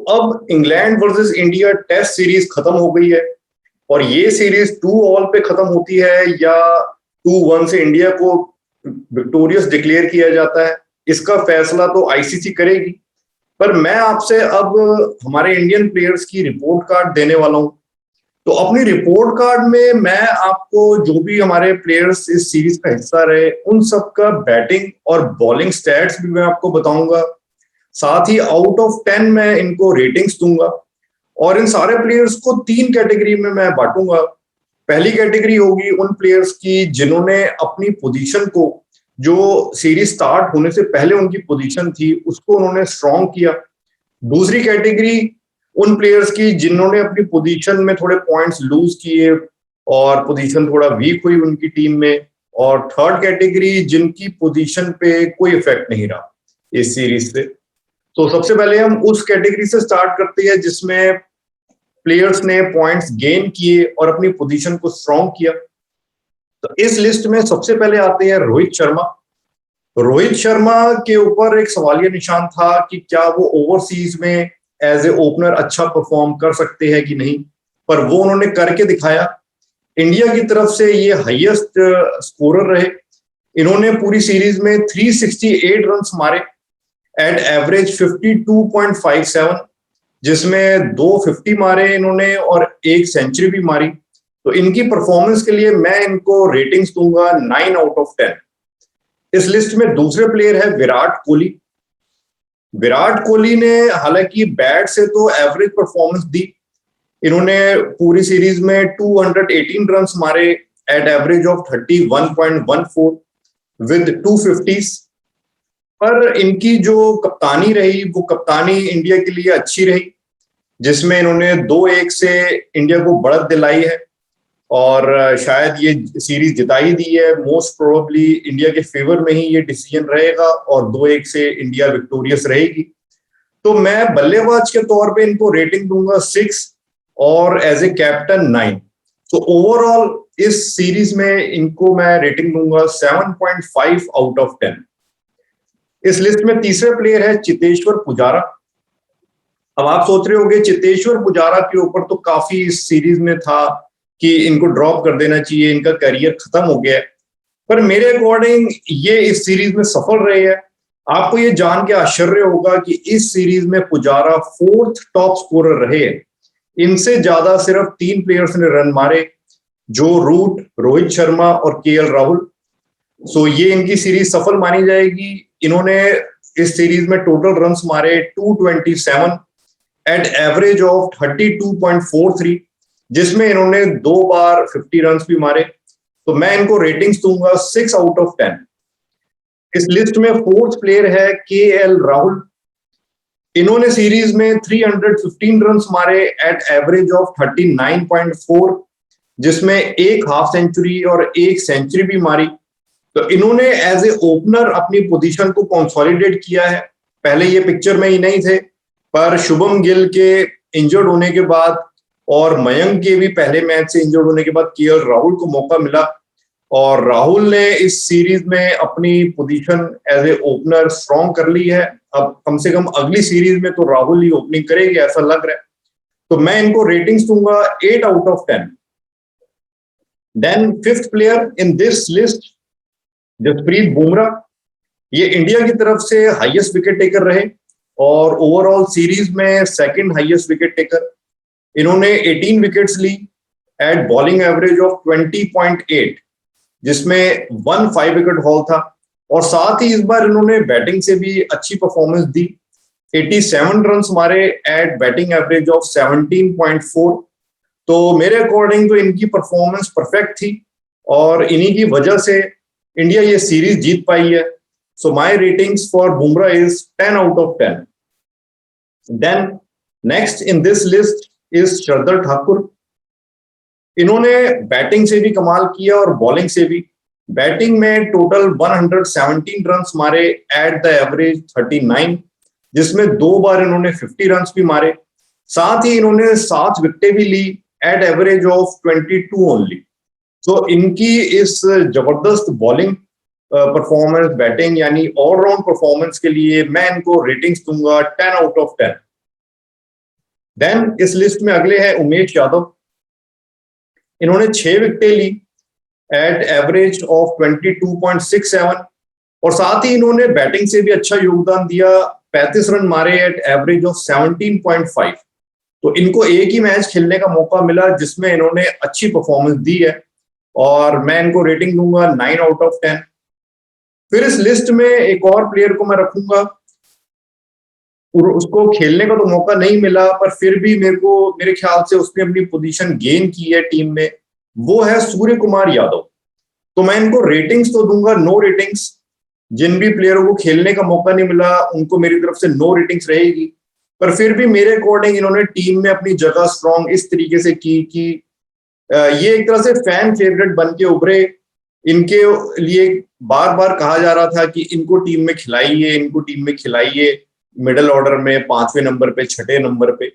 अब England versus India test series खत्म हो गई है और ये सीरीज 2-2 पे खत्म होती है या 2-1 से इंडिया को विक्टोरियस डिक्लेयर किया जाता है, इसका फैसला तो आईसीसी करेगी। पर मैं आपसे अब हमारे इंडियन प्लेयर्स की रिपोर्ट कार्ड देने वाला हूं। तो अपनी रिपोर्ट कार्ड में मैं आपको जो भी हमारे प्लेयर्स इस सीरीज का हिस्सा रहे उन सबका बैटिंग और बॉलिंग स्टैट्स भी मैं आपको बताऊंगा। साथ ही आउट ऑफ 10 मैं इनको रेटिंग्स दूंगा और इन सारे प्लेयर्स को 3 कैटेगरी में मैं बांटूंगा। पहली कैटेगरी होगी उन प्लेयर्स की जिन्होंने अपनी पोजीशन को, जो सीरीज स्टार्ट होने से पहले उनकी पोजीशन थी, उसको उन्होंने स्ट्रॉन्ग किया। दूसरी कैटेगरी उन प्लेयर्स की जिन्होंने अपनी पोजीशन में थोड़े पॉइंट्स लूज किए और पोजीशन थोड़ा वीक हुई उनकी टीम में। और थर्ड कैटेगरी जिनकी पोजीशन पे कोई इफेक्ट नहीं रहा इस सीरीज से। तो सबसे पहले हम उस कैटेगरी से स्टार्ट करते हैं जिसमें प्लेयर्स ने पॉइंट्स गेन किए और अपनी पोजीशन को स्ट्रॉन्ग किया। तो इस लिस्ट में सबसे पहले आते हैं रोहित शर्मा। रोहित शर्मा के ऊपर एक सवालिया निशान था कि क्या वो ओवरसीज में एज ए ओपनर अच्छा परफॉर्म कर सकते हैं कि नहीं, पर वो उन्होंने करके दिखाया। इंडिया की तरफ से ये हाईएस्ट स्कोरर रहे। इन्होंने पूरी सीरीज में 368 रन मारे एट एवरेज 52.57, जिसमें 250 मारे इन्होंने और एक सेंचुरी भी मारी। तो इनकी परफॉर्मेंस के लिए मैं इनको रेटिंग्स दूंगा 9 आउट ऑफ 10। इस लिस्ट में दूसरे प्लेयर है विराट कोहली। विराट कोहली ने हालांकि बैट से तो एवरेज परफॉर्मेंस दी। इन्होंने पूरी सीरीज में 218 रन मारे एट एवरेज ऑफ 31.14 विद 250। पर इनकी जो कप्तानी रही वो कप्तानी इंडिया के लिए अच्छी रही, जिसमें इन्होंने 2-1 से इंडिया को बढ़त दिलाई है और शायद ये सीरीज जिताई दी है। मोस्ट प्रोबेबली इंडिया के फेवर में ही ये डिसीजन रहेगा और 2-1 से इंडिया विक्टोरियस रहेगी। तो मैं बल्लेबाज के तौर पे इनको रेटिंग दूंगा 6 और एज ए कैप्टन 9। तो ओवरऑल इस सीरीज में इनको मैं रेटिंग दूंगा 7.5 आउट ऑफ 10। इस लिस्ट में तीसरे प्लेयर है चेतेश्वर पुजारा। अब आप सोच रहे होंगे चेतेश्वर पुजारा के ऊपर तो काफी इस सीरीज में था कि इनको ड्रॉप कर देना चाहिए, इनका करियर खत्म हो गया है। पर मेरे अकॉर्डिंग ये इस सीरीज में सफल रहे हैं। आपको ये जान के आश्चर्य होगा कि इस सीरीज में पुजारा 4th टॉप स्कोरर रहे हैं। इनसे ज्यादा सिर्फ 3 प्लेयर्स ने रन मारे, जो रूट, रोहित शर्मा और केएल राहुल। सो ये इनकी सीरीज सफल मानी जाएगी। इन्होंने इस सीरीज में टोटल रन्स मारे 227 एट एवरेज ऑफ 32.43, जिसमें इन्होंने 2 बार 50 रन भी मारे। तो मैं इनको रेटिंग्स दूंगा 6 आउट ऑफ 10। इस लिस्ट में 4th प्लेयर है केएल राहुल। इन्होंने सीरीज में 315 रन मारे एट एवरेज ऑफ 39.4, जिसमें एक हाफ सेंचुरी और एक सेंचुरी भी मारी। तो इन्होंने एज ए ओपनर अपनी पोजीशन को कंसोलिडेट किया है। पहले ये पिक्चर में ही नहीं थे, पर शुभम गिल के इंजर्ड होने के बाद और मयंक के भी पहले मैच से इंजर्ड होने के बाद केएल राहुल को मौका मिला और राहुल ने इस सीरीज में अपनी position as a opener strong कर ली है। अब कम से कम अगली सीरीज में तो राहुल ही ओपनिंग करेंगे ऐसा लग रहा है। तो मैं इनको रेटिंग्स दूंगा 8 out of 10। Then 5th player in this list Jasprit Bumrah. ये इंडिया की तरफ से हाईएस्ट विकेट टेकर रहे और ओवरऑल सीरीज में 2nd हाईएस्ट विकेट टेकर। इन्होंने 18 विकेट्स ली एट बॉलिंग एवरेज ऑफ 20.8, जिसमें 5 विकेट हॉल था। और साथ ही इस बार इन्होंने बैटिंग से भी अच्छी परफॉर्मेंस दी। 87 रन मारे एट बैटिंग एवरेज ऑफ 17.4। तो मेरे अकॉर्डिंग तो इनकी परफॉर्मेंस परफेक्ट थी और इन्हीं की वजह से इंडिया ये सीरीज जीत पाई है। So my ratings for Bumrah is 10 out of 10। Then next in this list is Shardul Thakur. इन्होंने बैटिंग से भी कमाल किया और बॉलिंग से भी। बैटिंग में टोटल 117 रन मारे एट द एवरेज 39, जिसमें 2 बार इन्होंने 50 रन भी मारे। साथ ही इन्होंने 7 विकेटें भी ली एट एवरेज ऑफ 22 ओनली। तो इनकी इस जबरदस्त बॉलिंग परफॉर्मेंस, बैटिंग यानी ऑलराउंड परफॉर्मेंस के लिए मैं इनको रेटिंग्स दूंगा 10 आउट ऑफ 10। देन इस लिस्ट में अगले हैं उमेश यादव। इन्होंने 6 विकेटें ली एट एवरेज ऑफ 22.67 और साथ ही इन्होंने बैटिंग से भी अच्छा योगदान दिया, 35 रन मारे एट एवरेज ऑफ 17.5। तो इनको एक ही मैच खेलने का मौका मिला जिसमें इन्होंने अच्छी परफॉर्मेंस दी है और मैं इनको रेटिंग दूंगा 9 आउट ऑफ 10। फिर इस लिस्ट में एक और प्लेयर को मैं रखूंगा, उसको खेलने का तो मौका नहीं मिला पर फिर भी मेरे ख्याल से उसने अपनी पोजीशन गेन की है टीम में, वो है सूर्य कुमार यादव। तो मैं इनको रेटिंग्स तो दूंगा नो रेटिंग्स, जिन भी प्लेयरों को खेलने का मौका नहीं मिला उनको मेरी तरफ से नो रेटिंग्स रहेगी, पर फिर भी मेरे अकॉर्डिंग इन्होंने टीम में अपनी जगह स्ट्रॉन्ग इस तरीके से की कि ये एक तरह से फैन फेवरेट बन के उभरे। इनके लिए बार बार कहा जा रहा था कि इनको टीम में खिलाइए, इनको टीम में खिलाइए, मिडिल ऑर्डर में 5वें नंबर पे, 6ठे नंबर पे।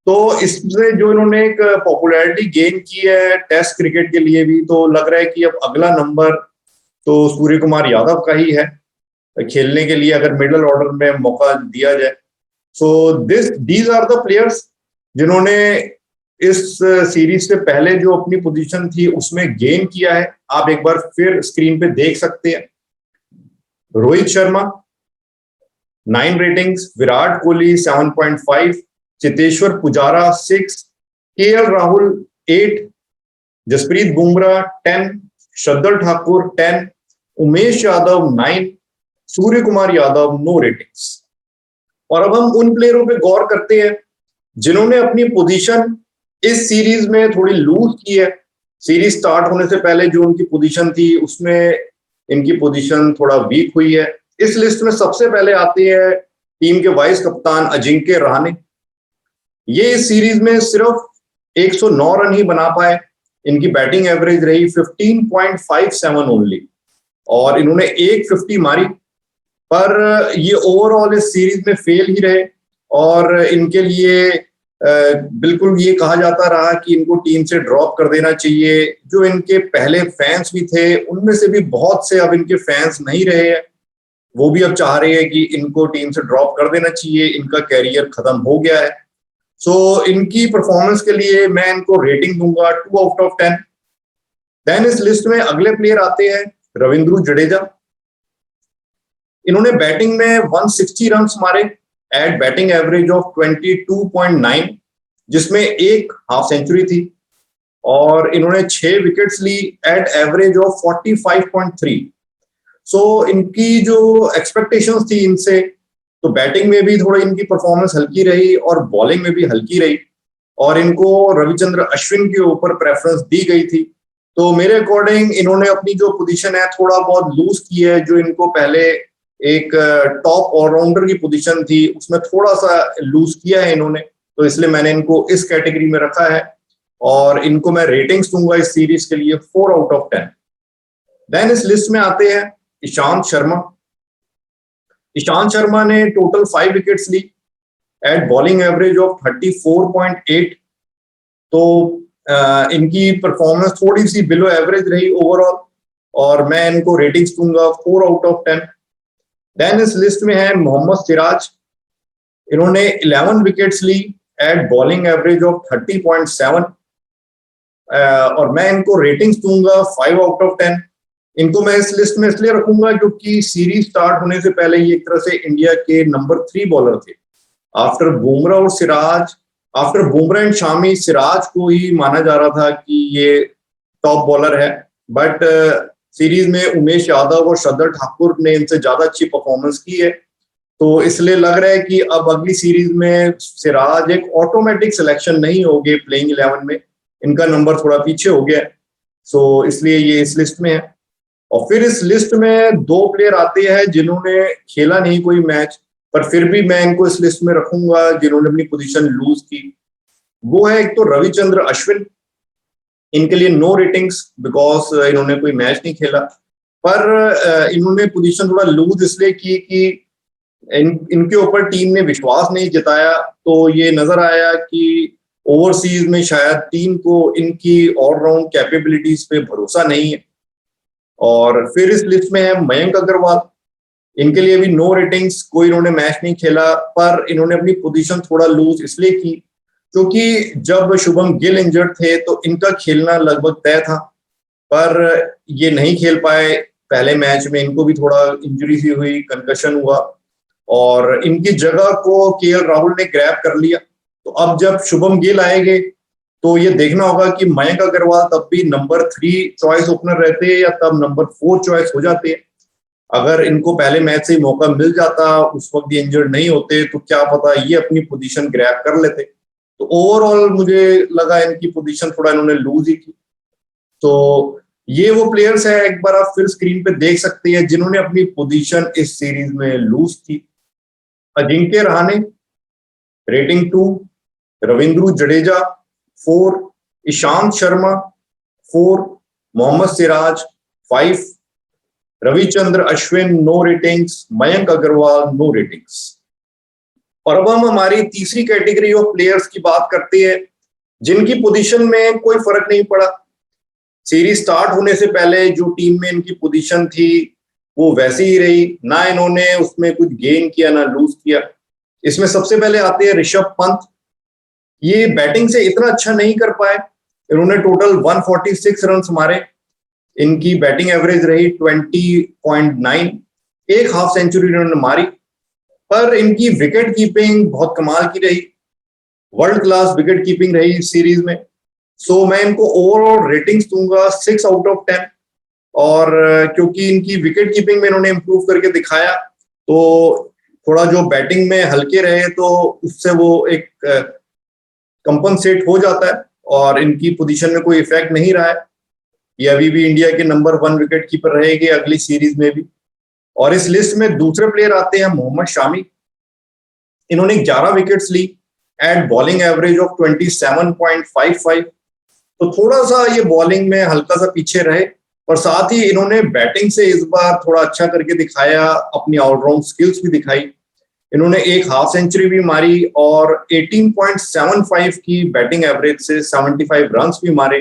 तो इससे जो इन्होंने एक पॉपुलैरिटी गेन की है टेस्ट क्रिकेट के लिए भी, तो लग रहा है कि अब अगला नंबर तो सूर्य कुमार यादव का ही है खेलने के लिए अगर मिडिल ऑर्डर में मौका दिया जाए। So these are the players जिन्होंने इस सीरीज से पहले जो अपनी पोजीशन थी उसमें गेन किया है। आप एक बार फिर स्क्रीन पे देख सकते हैं। Rohit Sharma 9 ratings, Virat Kohli 7.5, Cheteshwar Pujara 6, KL Rahul 8, Jasprit Bumrah 10, Shardul Thakur 10, Umesh Yadav 9, Surya Kumar Yadav no ratings. और अब हम उन प्लेयरों पे गौर करते हैं जिन्होंने अपनी पोजीशन इस सीरीज में थोड़ी लूज की है। सीरीज स्टार्ट होने से पहले जो उनकी पोजीशन थी उसमें इनकी पोजीशन थोड़ा वीक हुई है। इस लिस्ट में सबसे पहले आते हैं टीम के वाइस कप्तान अजिंक्य रहाणे। ये इस सीरीज में सिर्फ 109 रन ही बना पाए, इनकी बैटिंग एवरेज रही 15.57 ओनली और इन्होंने 150 मारी, पर ये ओवरऑल इस सीरीज में फेल ही रहे और इनके लिए बिल्कुल ये कहा जाता रहा कि इनको टीम से ड्रॉप कर देना चाहिए। जो इनके पहले फैंस भी थे उनमें से भी बहुत से अब इनके फैंस नहीं रहे हैं, वो भी अब चाह रहे हैं कि इनको टीम से ड्रॉप कर देना चाहिए, इनका कैरियर खत्म हो गया है। सो इनकी परफॉर्मेंस के लिए मैं इनको रेटिंग दूंगा 2 आउट ऑफ 10। देन इस लिस्ट में अगले प्लेयर आते हैं रविंद्र जडेजा। इन्होंने बैटिंग में 160 रन मारे एट बैटिंग एवरेज ऑफ 22.9, जिसमें एक हाफ सेंचुरी थी और इन्होंने 6 विकेट्स ली एट एवरेज ऑफ 45.3। सो इनकी जो एक्सपेक्टेशंस थी इनसे, तो बैटिंग में भी थोड़ी इनकी परफॉर्मेंस हल्की रही और बॉलिंग में भी हल्की रही और इनको रविचंद्र अश्विन के ऊपर प्रेफरेंस दी गई थी। तो मेरे अकॉर्डिंग इन्होंने अपनी जो पोजीशन है थोड़ा बहुत लूज की है। जो इनको पहले एक टॉप ऑलराउंडर की पोजीशन थी उसमें थोड़ा सा लूज किया है इन्होंने, तो इसलिए मैंने इनको इस कैटेगरी में रखा है और इनको मैं रेटिंग्स दूंगा इस सीरीज के लिए 4 आउट ऑफ 10। देन इस लिस्ट में आते हैं ईशांत शर्मा। ईशांत शर्मा ने टोटल 5 विकेट्स ली एट बॉलिंग एवरेज ऑफ 34.8। तो इनकी परफॉर्मेंस थोड़ी सी बिलो एवरेज रही ओवरऑल और मैं इनको रेटिंग्स दूंगा 4 आउट ऑफ 10। देन इस लिस्ट में है मोहम्मद सिराज। इन्होंने 11 विकेट्स ली एट बॉलिंग एवरेज ऑफ 30.7 और मैं इनको रेटिंग्स दूंगा 5 आउट ऑफ 10। इनको मैं इस लिस्ट में इसलिए रखूंगा क्योंकि सीरीज स्टार्ट होने से पहले ये एक तरह से इंडिया के नंबर 3 बॉलर थे। आफ्टर बुमराह और सिराज, आफ्टर बुमराह एंड शामी, सिराज को ही माना जा रहा था कि ये टॉप बॉलर है, बट सीरीज में उमेश यादव और शार्दुल ठाकुर ने इनसे ज्यादा अच्छी परफॉर्मेंस की है। तो इसलिए लग रहा है कि अब अगली सीरीज में सिराज एक ऑटोमेटिक सिलेक्शन नहीं होगी प्लेइंग 11 में, इनका नंबर थोड़ा पीछे हो गया। सो इसलिए ये इस लिस्ट में है। और फिर इस लिस्ट में 2 प्लेयर आते हैं जिन्होंने खेला नहीं कोई मैच, पर फिर भी मैं इनको इस लिस्ट में रखूंगा जिन्होंने अपनी पोजीशन लूज की। वो है एक तो रविचंद्र अश्विन। इनके लिए नो रेटिंग्स बिकॉज इन्होंने कोई मैच नहीं खेला, पर इन्होंने पोजीशन थोड़ा लूज इसलिए की कि इनके ऊपर टीम ने विश्वास नहीं जताया। तो ये नजर आया कि ओवरसीज में शायद टीम को इनकी ऑलराउंड कैपेबिलिटीज पे भरोसा नहीं है। और फिर इस लिस्ट में है मयंक अग्रवाल। इनके लिए भी नो रेटिंग्स, कोई इन्होंने मैच नहीं खेला, पर इन्होंने अपनी पोजीशन थोड़ा लूज इसलिए की क्योंकि जब शुभम गिल इंजर्ड थे तो इनका खेलना लगभग तय था, पर ये नहीं खेल पाए। पहले मैच में इनको भी थोड़ा इंजरी सी हुई, कंकशन हुआ, और इनकी जगह को केएल राहुल ने ग्रैब कर लिया। तो अब जब शुभम गिल आएंगे तो ये देखना होगा कि मयंक अग्रवाल तब भी नंबर 3 चॉइस ओपनर रहते हैं या तब नंबर 4 चॉइस हो जाते हैं। अगर इनको पहले मैच से ही मौका मिल जाता, उस वक्त ये इंजर्ड नहीं होते, तो क्या पता ये अपनी पोजीशन ग्रैब कर लेते। तो ओवरऑल मुझे लगा इनकी पोजीशन थोड़ा इन्होंने लूज ही की। तो ये वो प्लेयर्स है, एक बार आप फिर स्क्रीन पे देख सकते हैं, जिन्होंने अपनी पोजीशन इस सीरीज में लूज की। Ajinkya Rahane rating 2, Ravindra Jadeja 4, Ishant Sharma 4, Mohammed Siraj 5, Ravichandra Ashwin no ratings, Mayank Agarwal no ratings. और अब हम हमारी तीसरी कैटेगरी ऑफ प्लेयर्स की बात करते हैं, जिनकी पोजीशन में कोई फर्क नहीं पड़ा। सीरीज स्टार्ट होने से पहले जो टीम में इनकी पोजीशन थी वो वैसी ही रही, ना इन्होंने उसमें कुछ गेन किया ना लूज किया। इसमें सबसे पहले आते हैं ऋषभ पंत। ये बैटिंग से इतना अच्छा नहीं कर पाए, इन्होंने टोटल 146 रन मारे, इनकी बैटिंग एवरेज रही 20.9, एक हाफ सेंचुरी इन्होंने मारी, पर इनकी विकेट कीपिंग बहुत कमाल की रही, वर्ल्ड क्लास विकेट कीपिंग रही इस सीरीज में। सो मैं इनको ओवरऑल रेटिंग्स दूंगा 6 आउट ऑफ 10। और क्योंकि इनकी विकेट कीपिंग में इन्होंने इंप्रूव करके दिखाया, तो थोड़ा जो बैटिंग में हल्के रहे तो उससे वो एक कंपनसेट हो जाता है, और इनकी पोजीशन में कोई इफेक्ट नहीं रहा है। ये अभी भी इंडिया के नंबर 1 विकेट कीपर रहेंगे अगली सीरीज में भी। और इस लिस्ट में दूसरे प्लेयर आते हैं मोहम्मद शामी। इन्होंने 11 विकेट्स ली एट बॉलिंग एवरेज ऑफ 27.55। तो थोड़ा सा ये बॉलिंग में हल्का सा पीछे रहे, और साथ ही इन्होंने बैटिंग से इस बार थोड़ा अच्छा करके दिखाया, अपनी ऑलराउंड स्किल्स भी दिखाई। इन्होंने एक हाफ सेंचुरी भी मारी और 18.75 की बैटिंग एवरेज से 75 रन्स भी मारे।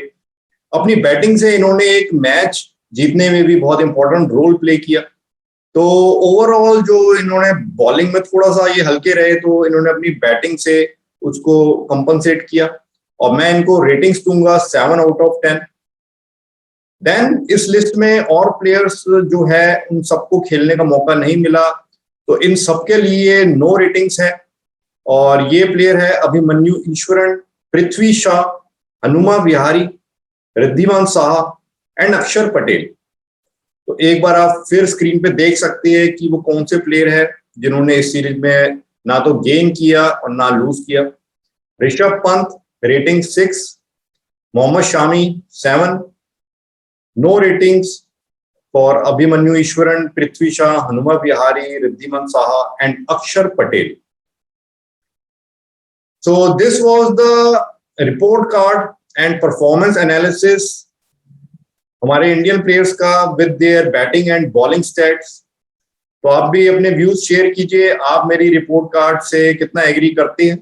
अपनी बैटिंग से इन्होंने एक मैच जीतने में भी बहुत इंपॉर्टेंट रोल प्ले किया। तो ओवरऑल जो इन्होंने बॉलिंग में थोड़ा सा ये हल्के रहे, तो इन्होंने अपनी बैटिंग से उसको कंपनसेट किया, और मैं इनको रेटिंग्स दूंगा 7 आउट ऑफ 10। देन इस लिस्ट में और प्लेयर्स जो है उन सबको खेलने का मौका नहीं मिला, तो इन सबके लिए नो रेटिंग्स है। और ये प्लेयर है अभिमन्यु ईश्वरन, पृथ्वी शा, हनुमा विहारी, रिद्धिमान साहा एंड अक्षर पटेल। तो एक बार आप फिर स्क्रीन पे देख सकते हैं कि वो कौन से प्लेयर है जिन्होंने इस सीरीज में ना तो गेन किया और ना लूज किया। Rishabh Pant rating 6, Mohammed Shami 7, no ratings for Abhimanyu Easwaran, Prithvi Shaw, Hanuma Vihari, Wriddhiman Saha and Axar Patel. So this was the report card and performance analysis हमारे इंडियन प्लेयर्स का with their batting and bowling stats. तो आप भी अपने व्यूज शेयर कीजिए, आप मेरी रिपोर्ट कार्ड से कितना एग्री करते हैं।